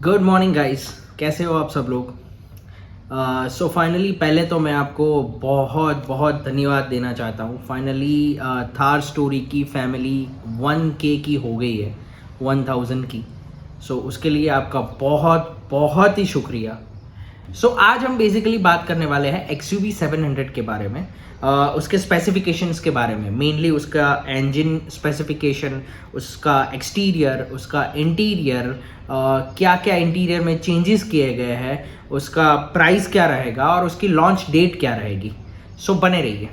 Good morning guys, कैसे हो आप सब लोग। सो फाइनली पहले तो मैं आपको बहुत बहुत धन्यवाद देना चाहता हूँ। फाइनली थार स्टोरी की फैमिली 1K की हो गई है, 1000 की। सो उसके लिए आपका बहुत बहुत ही शुक्रिया। आज हम बेसिकली बात करने वाले हैं XUV 700 के बारे में, उसके स्पेसिफिकेशंस के बारे में, मेनली उसका इंजन स्पेसिफिकेशन, उसका एक्सटीरियर, उसका इंटीरियर, क्या क्या इंटीरियर में चेंजेस किए गए हैं, उसका प्राइस क्या रहेगा और उसकी लॉन्च डेट क्या रहेगी। बने रहिए।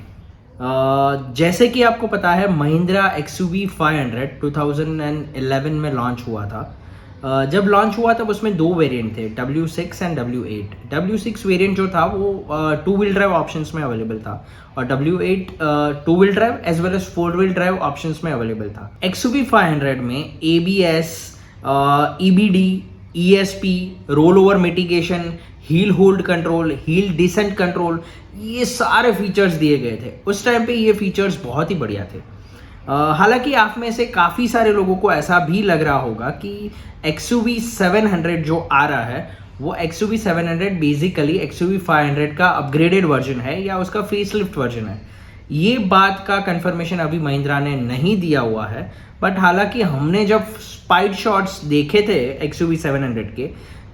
जैसे कि आपको पता है, महिंद्रा XUV 500 2011 में लॉन्च हुआ था। जब लॉन्च हुआ तब उसमें दो वेरिएंट थे, W6 and W8। W6 variant जो था वो 2 व्हील ड्राइव ऑप्शंस में अवेलेबल था, और W8 2 wheel drive as well as 4 wheel drive options में अवेलेबल था। XUV 500 में ABS, EBD, ESP, roll over mitigation, hill hold control, hill descent control, ये सारे फीचर्स दिए गए थे। उस टाइम पे ये फीचर्स बहुत ही बढ़िया थे। हालांकि आप में से काफ़ी सारे लोगों को ऐसा भी लग रहा होगा कि XUV 700 जो आ रहा है वो XUV 700 बेसिकली XUV 500 का अपग्रेडेड वर्जन है या उसका फेसलिफ्ट वर्जन है। ये बात का कंफर्मेशन अभी महिंद्रा ने नहीं दिया हुआ है, बट हालांकि हमने जब स्पाइड शॉट्स देखे थे XUV 700 के,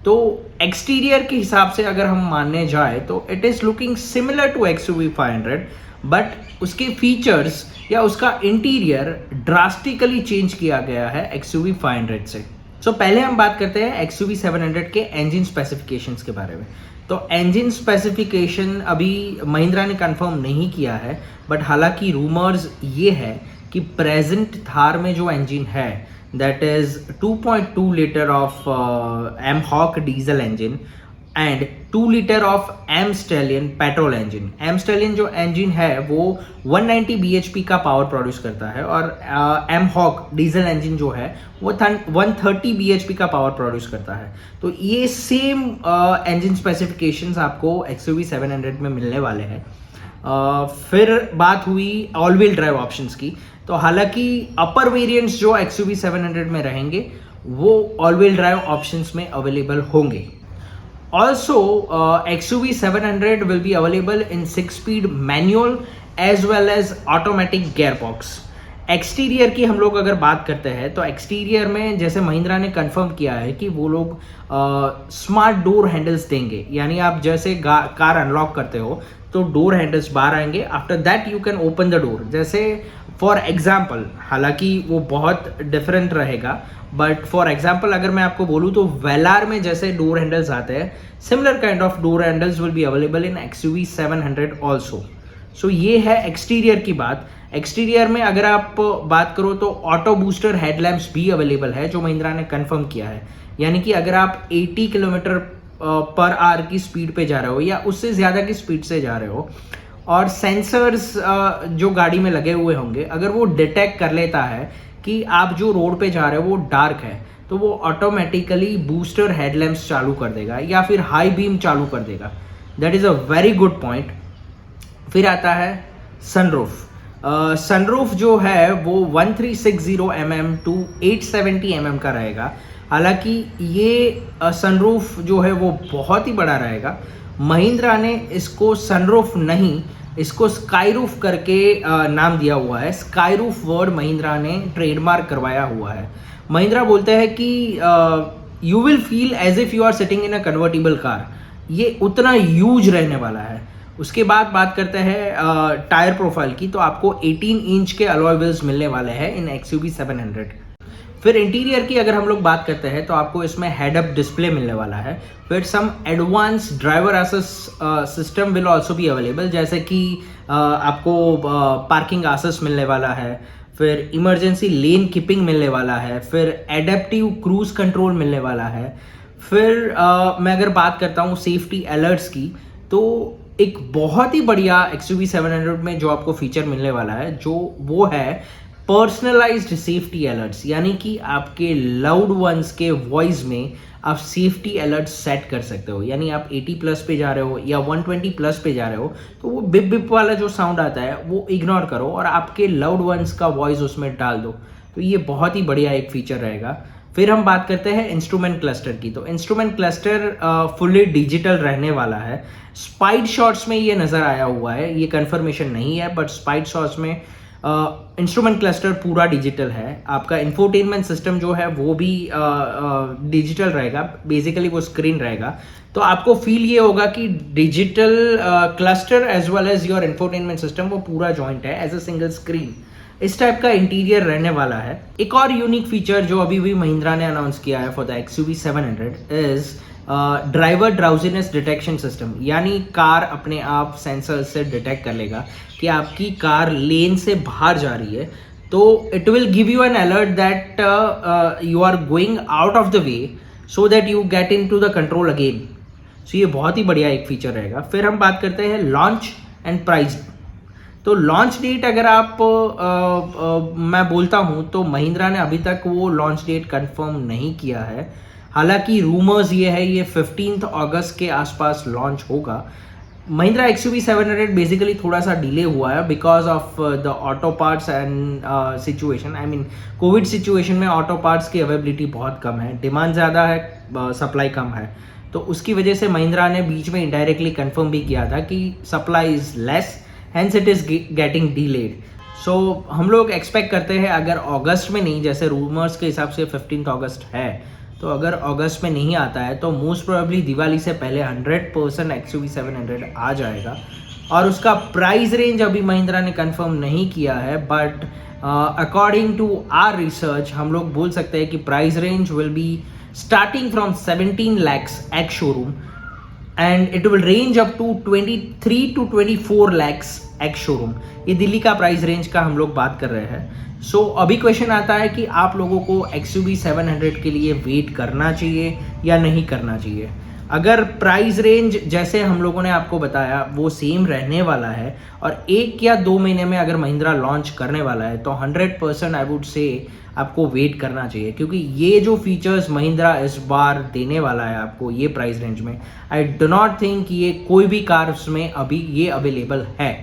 तो एक्सटीरियर के हिसाब से अगर हम मानने जाए तो it is looking similar to XUV 500, but उसके फीचर्स या उसका इंटीरियर ड्रास्टिकली चेंज किया गया है XUV 500 से। पहले हम बात करते हैं XUV 700 के इंजन स्पेसिफिकेशंस के बारे में। तो इंजन स्पेसिफिकेशन अभी महिंद्रा ने कंफर्म नहीं किया है, बट हालांकि रूमर्स ये है कि प्रेजेंट थार में जो इंजन है that is 2.2 litre of M-Hawk diesel engine and 2 litre of M Stallion petrol engine. M Stallion जो इंजन है वो 190 bhp का पावर प्रोड्यूस करता है, और M-Hawk डीजल इंजन जो है वो 130 bhp का पावर प्रोड्यूस करता है। तो ये सेम इंजन स्पेसिफिकेशंस आपको XUV 700 में मिलने वाले हैं। फिर बात हुई ऑल व्हील ड्राइव ऑप्शंस की। तो हालांकि अपर वेरिएंट्स जो XUV 700 में रहेंगे वो ऑल व्हील ड्राइव ऑप्शंस में अवेलेबल होंगे। Also, XUV 700 will be available in 6-speed manual as well as automatic gearbox. Exterior की हम लोग अगर बात करते हैं तो एक्सटीरियर में जैसे महिंद्रा ने कंफर्म किया है कि वो लोग स्मार्ट डोर हैंडल्स देंगे, यानी आप जैसे कार अनलॉक करते हो तो डोर हैंडल्स बाहर आएंगे, after that you can open the door. जैसे फॉर एग्जाम्पल, हालांकि वो बहुत डिफरेंट रहेगा, बट फॉर एग्जाम्पल अगर मैं आपको बोलूँ तो वेलार में जैसे डोर हैंडल्स आते हैं, similar kind of door handles will be available in XUV 700 also. ये है एक्सटीरियर की बात। एक्सटीरियर में अगर आप बात करो तो ऑटो बूस्टर हेडलैम्प्स भी अवेलेबल है, जो महिंद्रा ने कंफर्म किया है। यानी कि अगर आप 80 किलोमीटर पर आवर की स्पीड पे जा रहे हो या उससे ज़्यादा की स्पीड से जा रहे हो, और सेंसर्स जो गाड़ी में लगे हुए होंगे, अगर वो डिटेक्ट कर लेता है कि आप जो रोड पे जा रहे हो वो डार्क है, तो वो ऑटोमेटिकली बूस्टर हेडलैम्प्स चालू कर देगा या फिर हाई बीम चालू कर देगा। That is a very good point. फिर आता है सनरूफ। सनरूफ जो है वो 1360 mm टू 870 mm का रहेगा। हालांकि ये सनरूफ जो है वो बहुत ही बड़ा रहेगा। महिंद्रा ने इसको सनरूफ नहीं, इसको स्काईरूफ करके नाम दिया हुआ है। स्काईरूफ वर्ड महिंद्रा ने ट्रेडमार्क करवाया हुआ है। महिंद्रा बोलते हैं कि you will feel as if you are sitting in a convertible car. ये उतना यूज रहने वाला है। उसके बाद बात करते हैं टायर प्रोफाइल की। तो आपको 18 इंच के अलॉय व्हील्स मिलने वाले हैं इन XUV 700। फिर इंटीरियर की अगर हम लोग बात करते हैं तो आपको इसमें हेड अप डिस्प्ले मिलने वाला है। फिर some advance driver assist system will also be available, जैसे कि आपको पार्किंग एसेस मिलने वाला है, फिर इमरजेंसी लेन कीपिंग मिलने वाला है, फिर एडेप्टिव क्रूज कंट्रोल मिलने वाला है। फिर मैं अगर बात करता हूँ सेफ्टी अलर्ट्स की, तो एक बहुत ही बढ़िया XUV 700 में जो आपको फीचर मिलने वाला है, जो वो है पर्सनलाइज्ड सेफ्टी अलर्ट्स। यानी कि आपके लाउड वंस के वॉइस में आप सेफ्टी अलर्ट सेट कर सकते हो। यानी आप 80 प्लस पे जा रहे हो या 120 प्लस पे जा रहे हो तो वो बिप बिप वाला जो साउंड आता है वो इग्नोर करो और आपके लाउड वंस का वॉइस उसमें डाल दो। तो ये बहुत ही बढ़िया एक फीचर रहेगा। फिर हम बात करते हैं इंस्ट्रूमेंट क्लस्टर की। तो इंस्ट्रूमेंट क्लस्टर फुल्ली डिजिटल रहने वाला है। स्पाइड शॉट्स में ये नज़र आया हुआ है, ये कंफर्मेशन नहीं है, बट स्पाइड शॉट्स में इंस्ट्रूमेंट क्लस्टर पूरा डिजिटल है। आपका इंफोटेनमेंट सिस्टम जो है वो भी डिजिटल रहेगा, बेसिकली वो स्क्रीन रहेगा। तो आपको फील ये होगा कि digital cluster as well as your infotainment system वो पूरा जॉइंट है एज अ सिंगल स्क्रीन। इस टाइप का इंटीरियर रहने वाला है। एक और यूनिक फीचर जो अभी भी महिंद्रा ने अनाउंस किया है for the XUV 700 is driver drowsiness detection system, यानी कार अपने आप सेंसर से डिटेक्ट कर लेगा कि आपकी कार लेन से बाहर जा रही है, तो it will give you an alert that you are going out of the way so that you get into the control again. So ये बहुत ही बढ़िया एक फीचर रहेगा। फिर हम बात करते हैं लॉन्च एंड प्राइस। तो लॉन्च डेट अगर आप मैं बोलता हूँ तो महिंद्रा ने अभी तक वो लॉन्च डेट कंफर्म नहीं किया है। हालांकि रूमर्स ये है ये 15 अगस्त के आसपास लॉन्च होगा। महिंद्रा XUV 700 बेसिकली थोड़ा सा डिले हुआ है because of the auto parts and situation. I mean Covid situation में ऑटो पार्ट्स की अवेलेबिलिटी बहुत कम है, डिमांड ज़्यादा है, सप्लाई कम है। तो उसकी वजह से महिंद्रा ने बीच में इनडायरेक्टली कंफर्म भी किया था कि supply is less, hence it is getting delayed. So हम लोग एक्सपेक्ट करते हैं अगर अगस्त में नहीं, जैसे रूमर्स के हिसाब से 15 अगस्त है, तो अगर अगस्त में नहीं आता है तो मोस्ट प्रोबेबली दिवाली से पहले 100% XUV 700 आ जाएगा। और उसका प्राइस रेंज अभी महिंद्रा ने कंफर्म नहीं किया है, but according to our research हम लोग बोल सकते हैं कि price range will be starting from 17 lakhs ex showroom and it will range up to 23 to 24 lakhs ex showroom। ये दिल्ली का प्राइस रेंज का हम लोग बात कर रहे हैं। सो अभी क्वेश्चन आता है कि आप लोगों को XUV 700 के लिए वेट करना चाहिए या नहीं करना चाहिए। अगर प्राइस रेंज जैसे हम लोगों ने आपको बताया वो सेम रहने वाला है और 1 या 2 महीने में अगर महिंद्रा लॉन्च करने वाला है तो 100% आई वुड से आपको वेट करना चाहिए, क्योंकि ये जो फीचर्स महिंद्रा इस बार देने वाला है आपको ये प्राइस रेंज में, आई डो नॉट थिंक ये कोई भी कार्स में अभी ये अवेलेबल है।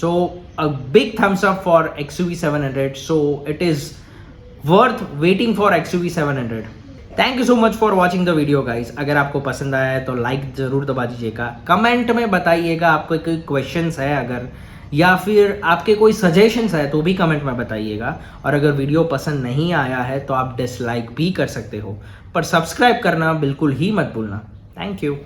So a big thumbs up for XUV 700। So it is worth waiting for XUV 700। Thank you so much for watching the video guys. अगर आपको पसंद आया है तो लाइक ज़रूर दबा दीजिएगा। कमेंट में बताइएगा आपको कोई क्वेश्चंस है अगर, या फिर आपके कोई सजेशंस है तो भी कमेंट में बताइएगा। और अगर वीडियो पसंद नहीं आया है तो आप डिसलाइक भी कर सकते हो, पर सब्सक्राइब करना बिल्कुल ही मत भूलना। Thank you.